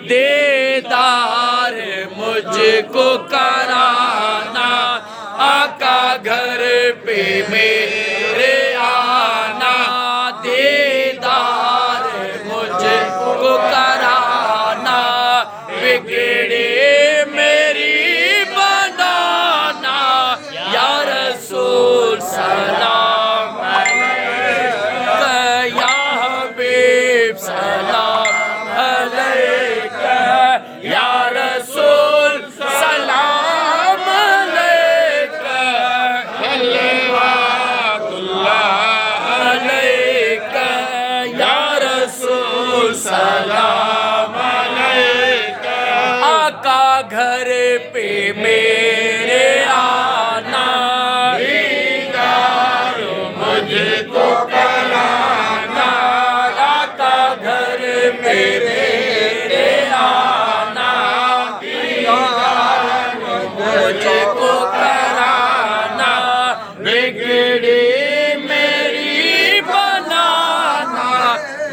دیدار مجھ کو کرانا، آقا گھر پہ میرے آنا، دیدار مجھ کو کرانا، بگڑے میری بنانا، یا رسول سلام علیکہ، یا حبیب سلام علیکہ، یا رسول سلام علیکہ، صلوات اللہ علیکہ، یا رسول سلام علیکہ، آقا گھر پہ میرے آنا، دیدار مجھ کو کرانا، آقا گھر پہ میرے آنا، دیدار مجھ کو کرانا، بگڑی میری بنانا،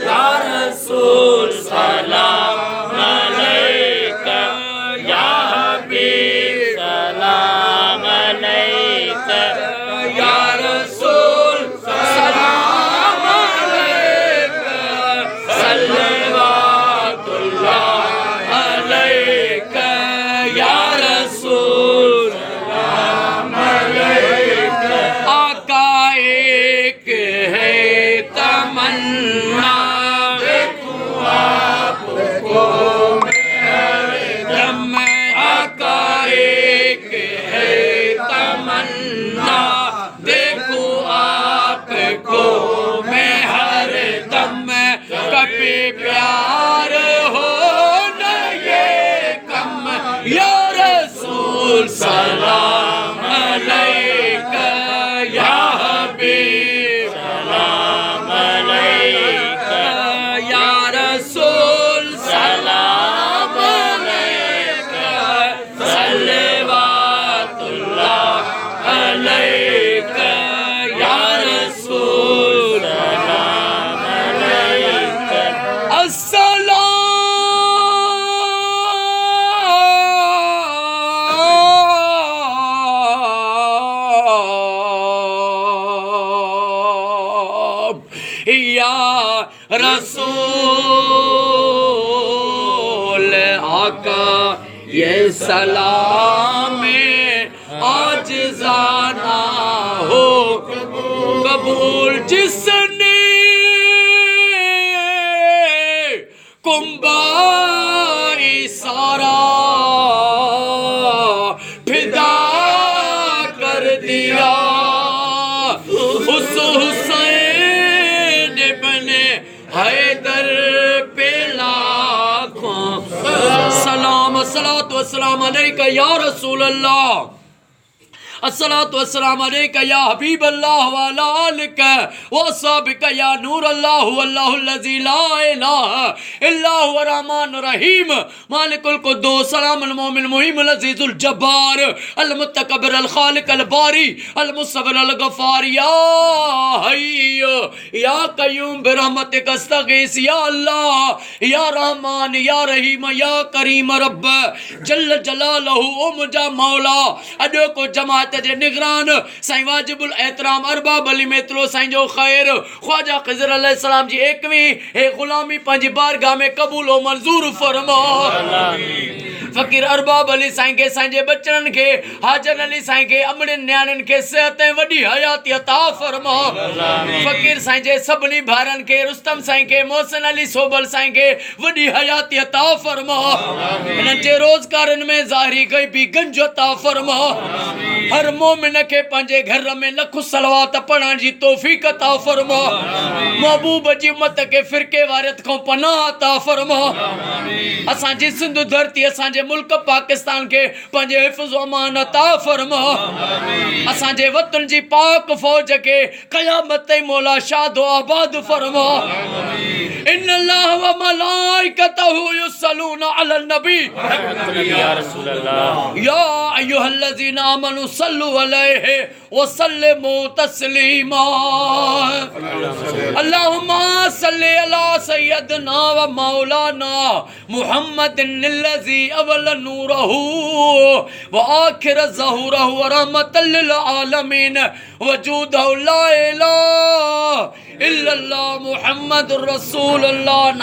یا رسول سلام علیکہ، یا حبیب سلام علیکہ، یا رسول سلام علیکہ، صلوات اللہ علیکہ، یا رسول سلام علیکہ، آقا ایک ہے تمنا، دیکھوں آپ کو میں ہر دم، آقا ایک ہے تمنا، دیکھوں آپ کو میں ہر دم، کبھی پیار ہو نہ یہ کم، یا رسول سلام علیکہ، یا حبیب سلام علیکہ، یا رسول سلام علیکہ، صلوات اللہ علیکہ، یا رسول سلام علیکہ، السلام یا رسول آقا، یہ سلام عاجزانہ ہو قبول، جس نے کنبہ سارا فدا کر دیا، اس حسین ابن حیدر پہ لاکھوں سلام، الصلاۃ والسلام علیکہ یا رسول اللہ، الصلاۃ والسلام علیکہ یا حبیب اللہ وعلی آلکہ واصحابکہ یا نور اللہ، واللہ الذی لا الہ الا هو الرحمن الرحیم، مالک القدوس سلام المؤمن المحیم العزیز الجبار المتکبر الخالق الباری المصور الغفار، یا حی یا قیوم برحمتک استغیث، یا اللہ یا رحمان یا رحیم یا کریم رب جل جلالہ، او مجھا مولا اڈو کو جماعت جے نگران سائیں واجب الاحترام ارباب علی میترو سائیں جو خیر خواجہ خضر علیہ السلام جی ایکویں اے غلامی پانچ بارگاہ میں قبول و منظور فرما، فقیر ارباب علی سائیں کے سائیں جے بچڑن کے، حاجر علی سائیں کے امڑن نیانن کے صحتیں وڈی حیاتی عطا فرما، فقیر سائیں جے سبنی بھارن کے، رستم سائیں کے، محسن علی صوبل سائیں کے وڈی حیاتی عطا فرما، انہن جے روزگارن میں ظاہری گئی بھی گنج عطا فرما، ہر مومن کے پنجے گھر میں لکھ صلوات پڑھان جی توفیق عطا فرما، محبوب جی امت کے فرقے وارث کو پناہ عطا فرما، اساں جی سندھ دھرتی اساں جے ملک پاکستان کے پنجے حفظ و امان عطا فرما، اساں جے وطن جی پاک فوج کے قیامت مولا شاد و آباد فرما، ان اللہ و ملائکتہ یصلون علی النبی یا رسول اللہ یا ایہا الذین آمنوا صلوا علیہ وسلموا تسلیما اللہم صلی علی سیدنا و مولانا محمد الذی اول نورہ و آخر ظہورہ و رحمت للعالمین وجودہ لا الہ الا اللہ محمد رسول اللہ.